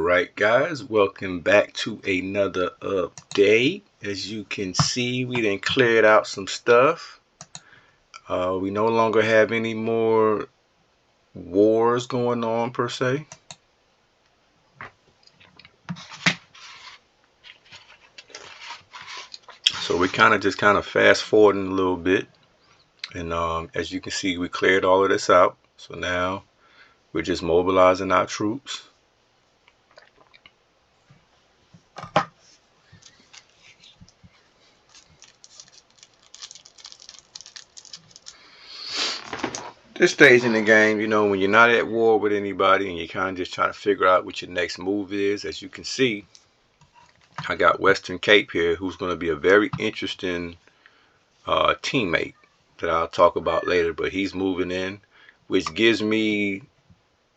Alright guys, welcome back to another update. As you can see, we done cleared out some stuff. We no longer have any more wars going on per se. So we kind of fast forwarding a little bit. And as you can see, we cleared all of this out. So now we're just mobilizing our troops. This stage in the game, you know, when you're not at war with anybody and you're kind of just trying to figure out what your next move is, as you can see, I got Western Cape here, who's going to be a very interesting teammate that I'll talk about later, but he's moving in, which gives me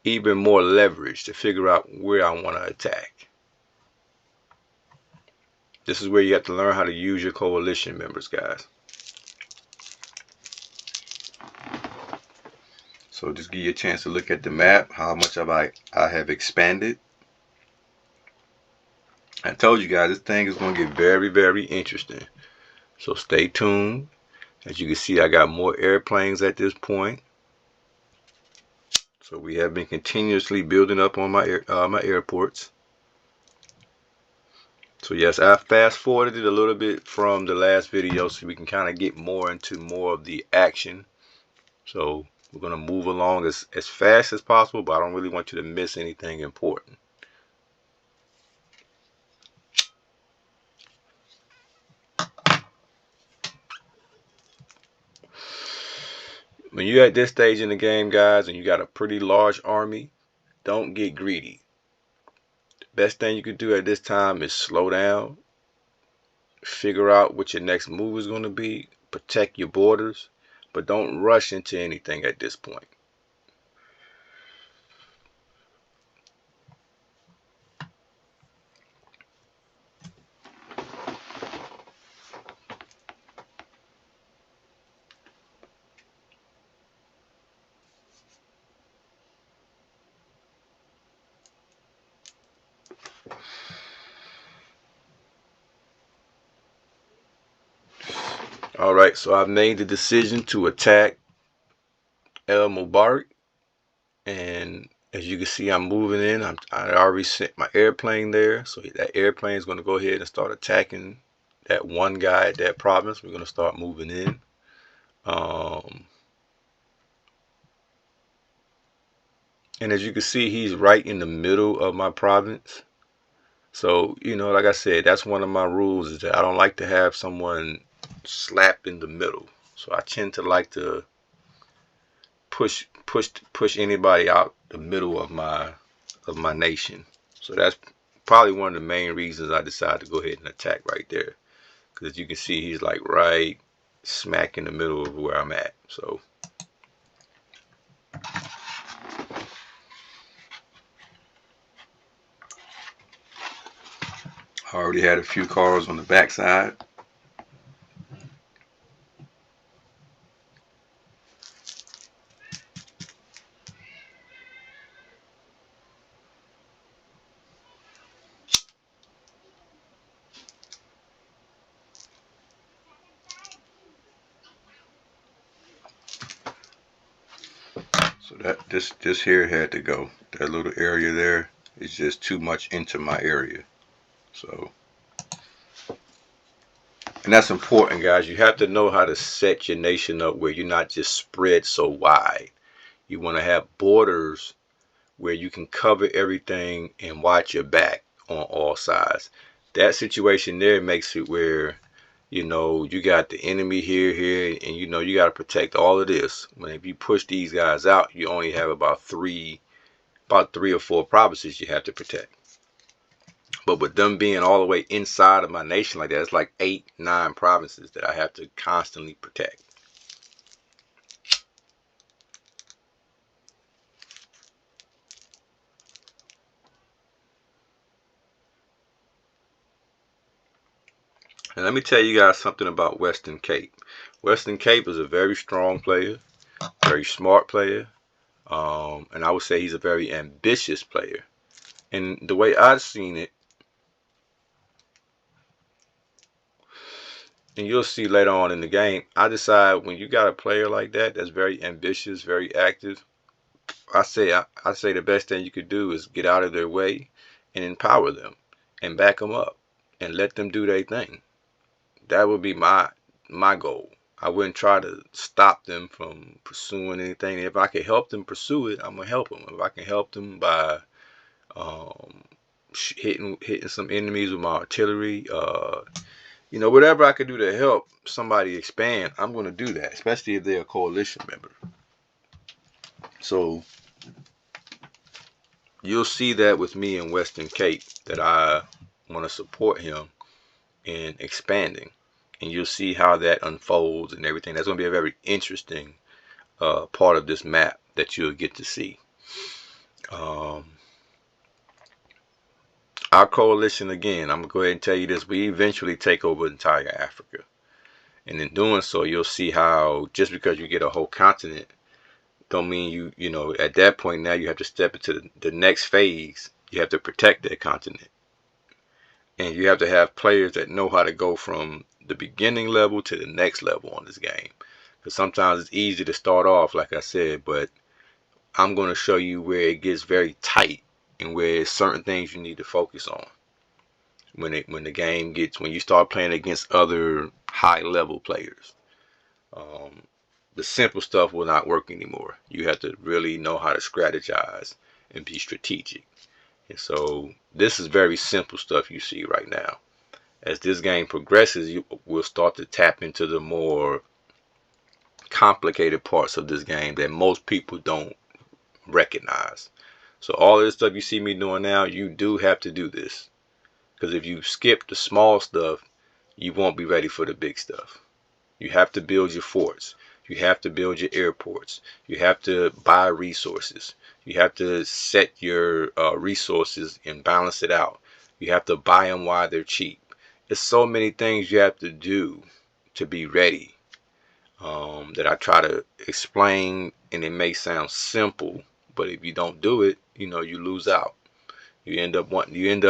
even more leverage to figure out where I want to attack. This is where you have to learn how to use your coalition members, guys. So just give you a chance to look at the map, how much I have expanded. I told you guys this thing is going to get very, very interesting. So stay tuned. As you can see, I got more airplanes at this point. So we have been continuously building up on my airports. So yes, I fast forwarded it a little bit from the last video so we can kind of get more into more of the action. So we're going to move along as fast as possible, but I don't really want you to miss anything important. When you're at this stage in the game, guys, and you got a pretty large army, don't get greedy. The best thing you can do at this time is slow down, figure out what your next move is going to be, protect your borders, but don't rush into anything at this point. Alright, so I've made the decision to attack El Mubarak, and as you can see, I'm moving in. I already sent my airplane there, so that airplane is going to go ahead and start attacking that one guy at that province. We're going to start moving in. And as you can see, he's right in the middle of my province. So, you know, like I said, that's one of my rules, is that I don't like to have someone slap in the middle. So I tend to like to push anybody out the middle of my nation. So that's probably one of the main reasons I decided to go ahead and attack right there. Because as you can see, he's like right smack in the middle of where I'm at. So I already had a few cars on the backside. So that this here had to go. That little area there is just too much into my area. So, and that's important, guys. You have to know how to set your nation up where you're not just spread so wide. You want to have borders where you can cover everything and watch your back on all sides. That situation there makes it where, you know, you got the enemy here, and you know you got to protect all of this. When if you push these guys out, you only have about three or four provinces you have to protect. But with them being all the way inside of my nation like that, it's like 8, 9 provinces that I have to constantly protect. And let me tell you guys something about Western Cape. Western Cape is a very strong player, very smart player, and I would say he's a very ambitious player. And the way I've seen it, and you'll see later on in the game, I decide when you got a player like that that's very ambitious, very active, I say the best thing you could do is get out of their way and empower them and back them up and let them do their thing. That would be my goal. I wouldn't try to stop them from pursuing anything. If I can help them pursue it, I'm gonna help them. If I can help them by um, hitting some enemies with my artillery, whatever I could do to help somebody expand, I'm gonna do that. Especially if they're a coalition member. So you'll see that with me in Western Cape that I want to support him in expanding, and you'll see how that unfolds and everything. That's going to be a very interesting part of this map that you'll get to see. Our coalition, again, I'm going to go ahead and tell you this, we eventually take over entire Africa. And in doing so, you'll see how just because you get a whole continent don't mean at that point now you have to step into the next phase. You have to protect that continent. And you have to have players that know how to go from the beginning level to the next level on this game. Because sometimes it's easy to start off, like I said, but I'm going to show you where it gets very tight and where there's certain things you need to focus on. When you start playing against other high level players. The simple stuff will not work anymore. You have to really know how to strategize and be strategic. And so this is very simple stuff you see right now. As this game progresses, you will start to tap into the more complicated parts of this game that most people don't recognize. So all of this stuff you see me doing now, you do have to do this. Because if you skip the small stuff, you won't be ready for the big stuff. You have to build your forts. You have to build your airports. You have to buy resources. You have to set your resources and balance it out. You have to buy them while they're cheap. There's so many things you have to do to be ready that I try to explain, and it may sound simple, but if you don't do it, you lose out. You end up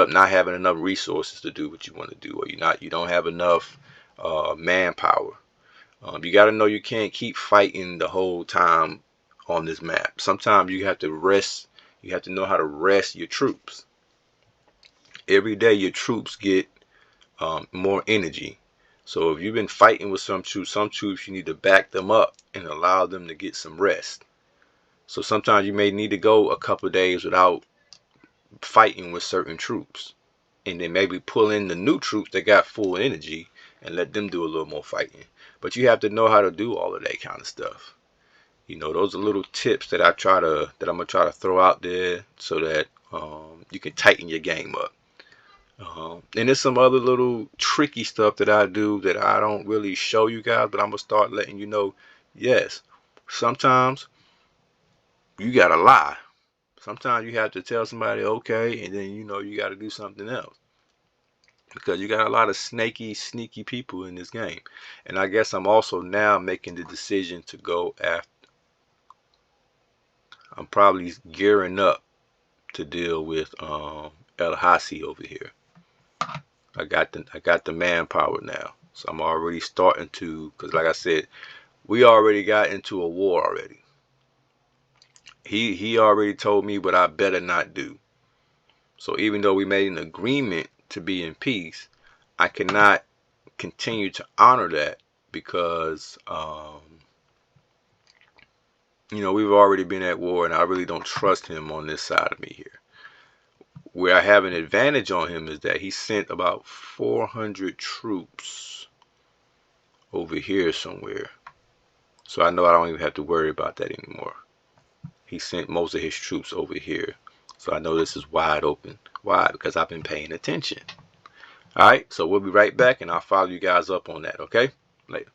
not having enough resources to do what you want to do, or you don't have enough manpower. You got to know you can't keep fighting the whole time on this map. Sometimes you have to rest. You have to know how to rest your troops. Every day your troops get more energy. So if you've been fighting with some troops you need to back them up and allow them to get some rest. So sometimes you may need to go a couple of days without fighting with certain troops, and then maybe pull in the new troops that got full energy and let them do a little more fighting. But you have to know how to do all of that kind of stuff. Those are little tips that I'm gonna try to throw out there so that you can tighten your game up. And there's some other little tricky stuff that I do that I don't really show you guys, but I'm gonna start letting you know. Yes, sometimes you gotta lie. Sometimes you have to tell somebody okay, and then you got to do something else. Because you got a lot of sneaky people in this game. And I guess I'm also now making the decision to go after. I'm probably gearing up to deal with El Hasi over here. I got the manpower now. So I'm already starting to, because like I said, we already got into a war already. He already told me what I better not do. So even though we made an agreement to be in peace, I cannot continue to honor that because, we've already been at war, and I really don't trust him on this side of me here. Where I have an advantage on him is that he sent about 400 troops over here somewhere. So I know I don't even have to worry about that anymore. He sent most of his troops over here. So I know this is wide open. Why? Because I've been paying attention. All right, so we'll be right back, and I'll follow you guys up on that, okay? Later.